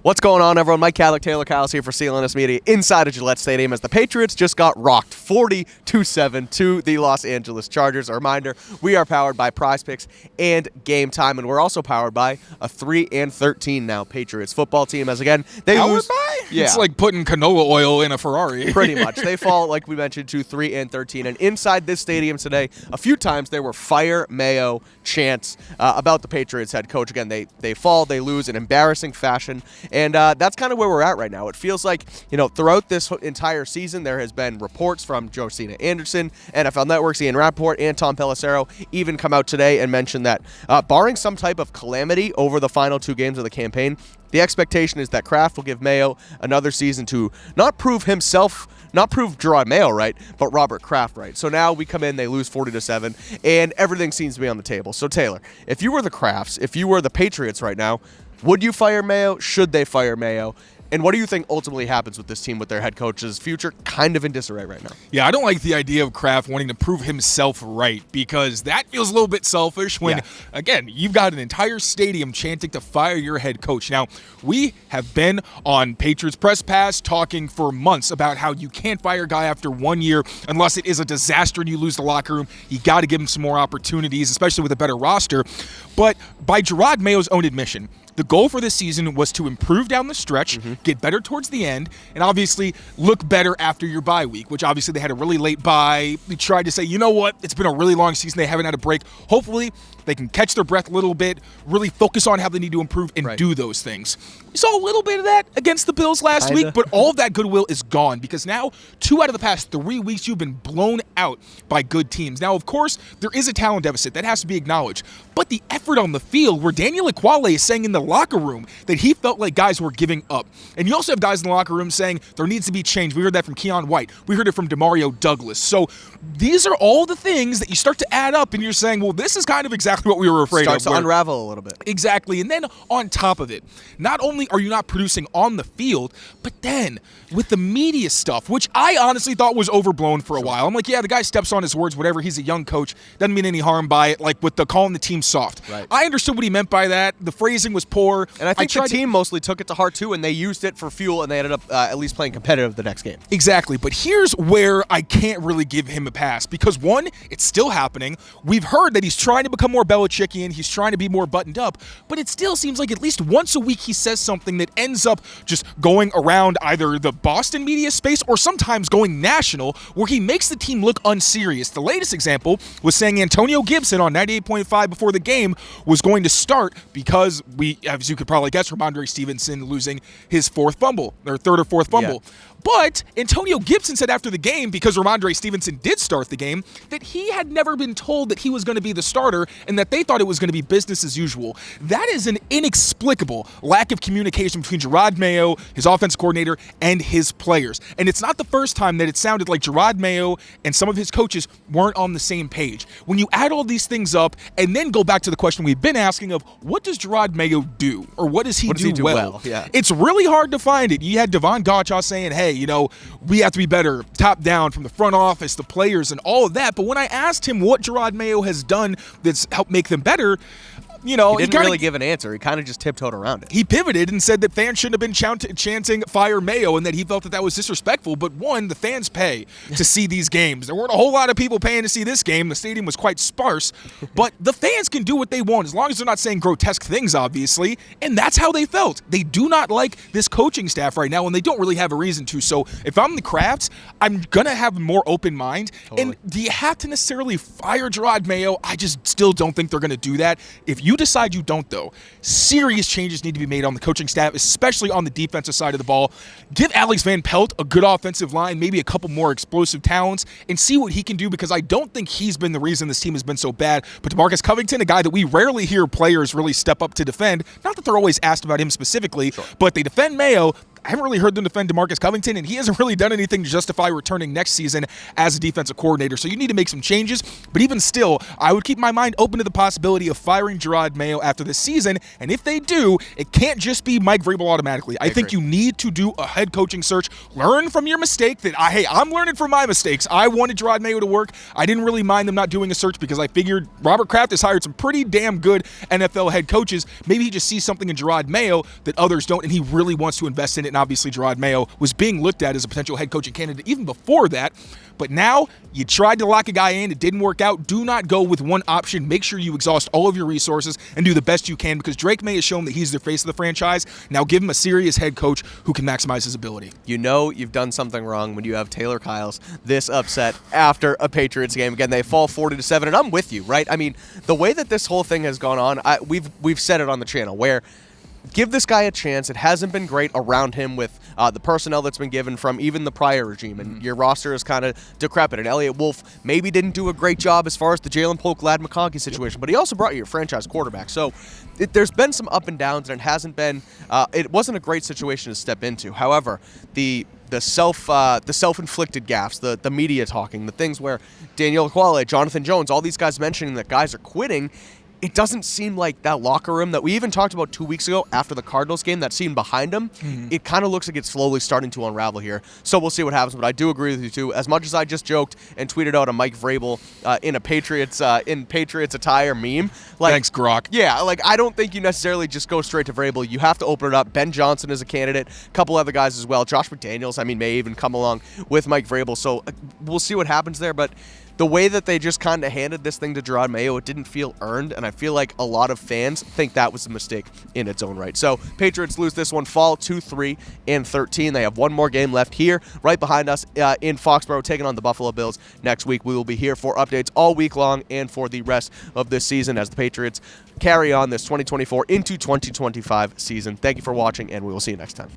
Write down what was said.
What's going on, everyone? Mike Kadlick, Tayler Kyles here for CLNS Media inside of Gillette Stadium as the Patriots just got rocked 40-7 to the Los Angeles Chargers. A reminder, we are powered by Prize Picks and Game Time, and we're also powered by a 3-13 now Patriots football team as, again, they powered lose. By? Yeah. It's like putting canola oil in a Ferrari. Pretty much. They fall, like we mentioned, to 3-13. And inside this stadium today, a few times there were Fire Mayo chants about the Patriots head coach. Again, they fall, they lose in embarrassing fashion. And that's kind of where we're at right now. It feels like, throughout this entire season, there has been reports from Josina Anderson, NFL Network's Ian Rappaport, and Tom Pelissero even come out today and mention that barring some type of calamity over the final two games of the campaign, the expectation is that Kraft will give Mayo another season to not prove Jerod Mayo right, but Robert Kraft right. So now we come in, they lose 40-7, and everything seems to be on the table. So Taylor, if you were the Krafts, if you were the Patriots right now, would you fire Mayo? Should they fire Mayo? And what do you think ultimately happens with this team with their head coach's future kind of in disarray right now? Yeah, I don't like the idea of Kraft wanting to prove himself right because that feels a little bit selfish when, again, you've got an entire stadium chanting to fire your head coach. Now, we have been on Patriots Press Pass talking for months about how you can't fire a guy after 1 year unless it is a disaster and you lose the locker room. You got to give him some more opportunities, especially with a better roster. But by Jerod Mayo's own admission, the goal for this season was to improve down the stretch, get better towards the end, and obviously look better after your bye week, which obviously they had a really late bye. We tried to say, you know what, it's been a really long season. They haven't had a break. Hopefully they can catch their breath a little bit, really focus on how they need to improve and do those things. We saw a little bit of that against the Bills last week, but all of that goodwill is gone because now 2 out of the past 3 weeks you've been blown out by good teams. Now, of course, there is a talent deficit. That has to be acknowledged. But the effort on the field where Daniel Ekuale is saying in the locker room that he felt like guys were giving up. And you also have guys in the locker room saying there needs to be change. We heard that from Keon White. We heard it from Demario Douglas. So these are all the things that you start to add up and you're saying, well, this is kind of exactly what we were afraid of. Starts to unravel a little bit. Exactly. And then on top of it, not only are you not producing on the field, but then with the media stuff, which I honestly thought was overblown for a while. I'm like, yeah, the guy steps on his words, whatever. He's a young coach. Doesn't mean any harm by it, like with the calling the team soft. Right. I understood what he meant by that. The phrasing was poor. And I think the team mostly took it to heart, too, and they used it for fuel, and they ended up at least playing competitive the next game. Exactly. But here's where I can't really give him a pass because, one, it's still happening. We've heard that he's trying to become more Belichickian. He's trying to be more buttoned up. But it still seems like at least once a week he says something that ends up just going around either the Boston media space or sometimes going national where he makes the team look unserious. The latest example was saying Antonio Gibson on 98.5 before the game was going to start because as you could probably guess, Ramondre Stevenson losing his third or fourth fumble. Yeah. But Antonio Gibson said after the game, because Ramondre Stevenson did start the game, that he had never been told that he was going to be the starter and that they thought it was going to be business as usual. That is an inexplicable lack of communication between Jerod Mayo, his offense coordinator, and his players. And it's not the first time that it sounded like Jerod Mayo and some of his coaches weren't on the same page. When you add all these things up and then go back to the question we've been asking of what does Jerod Mayo do? Or what does he do well? Yeah. It's really hard to find it. You had Devon Gotcha saying, hey, we have to be better top down from the front office, the players, and all of that. But when I asked him what Jerod Mayo has done that's helped make them better, he didn't really give an answer. He kind of just tiptoed around it. He pivoted and said that fans shouldn't have been chanting fire Mayo and that he felt that was disrespectful. But one, the fans pay to see these games. There weren't a whole lot of people paying to see this game. The stadium was quite sparse. But the fans can do what they want as long as they're not saying grotesque things, obviously. And that's how they felt. They do not like this coaching staff right now, and they don't really have a reason to. So if I'm the Krafts, I'm going to have a more open mind. Totally. And do you have to necessarily fire Jerod Mayo? I just still don't think they're going to do that. If you decide you don't, though, serious changes need to be made on the coaching staff, especially on the defensive side of the ball. Give Alex Van Pelt a good offensive line, maybe a couple more explosive talents, and see what he can do because I don't think he's been the reason this team has been so bad. But DeMarcus Covington, a guy that we rarely hear players really step up to defend, not that they're always asked about him specifically, but they defend Mayo. I haven't really heard them defend DeMarcus Covington, and he hasn't really done anything to justify returning next season as a defensive coordinator. So you need to make some changes. But even still, I would keep my mind open to the possibility of firing Jerod Mayo after this season. And if they do, it can't just be Mike Vrabel automatically. I think you need to do a head coaching search. Learn from your mistake that, I'm learning from my mistakes. I wanted Jerod Mayo to work. I didn't really mind them not doing a search because I figured Robert Kraft has hired some pretty damn good NFL head coaches. Maybe he just sees something in Jerod Mayo that others don't, and he really wants to invest in it. And obviously, Jerod Mayo was being looked at as a potential head coaching candidate even before that. But now you tried to lock a guy in. It didn't work out. Do not go with one option. Make sure you exhaust all of your resources and do the best you can, because Drake May has shown that he's the face of the franchise. Now give him a serious head coach who can maximize his ability. You know you've done something wrong when you have Tayler Kyles this upset after a Patriots game. Again, they fall 40-7, and I'm with you, right? I mean, the way that this whole thing has gone on, we've said it on the channel, where give this guy a chance. It hasn't been great around him with the personnel that's been given from even the prior regime, and your roster is kind of decrepit. And Elliott Wolf maybe didn't do a great job as far as the Jalen Polk, Lad McConkey situation, but he also brought you your franchise quarterback. So there's been some up and downs, and it wasn't a great situation to step into. However, the self-inflicted gaffes, the media talking, the things where Daniel Quale, Jonathan Jones, all these guys mentioning that guys are quitting, it doesn't seem like that locker room that we even talked about 2 weeks ago after the Cardinals game, that scene behind them, it kind of looks like it's slowly starting to unravel here. So we'll see what happens, but I do agree with you too. As much as I just joked and tweeted out a Mike Vrabel in Patriots attire meme. Thanks, Grok. Yeah, I don't think you necessarily just go straight to Vrabel. You have to open it up. Ben Johnson is a candidate, a couple other guys as well. Josh McDaniels, may even come along with Mike Vrabel. So we'll see what happens there, but the way that they just kind of handed this thing to Jerod Mayo, it didn't feel earned, and I feel like a lot of fans think that was a mistake in its own right. So Patriots lose this one, fall 2-3-13. They have one more game left here, right behind us in Foxboro, taking on the Buffalo Bills next week. We will be here for updates all week long and for the rest of this season as the Patriots carry on this 2024 into 2025 season. Thank you for watching, and we will see you next time.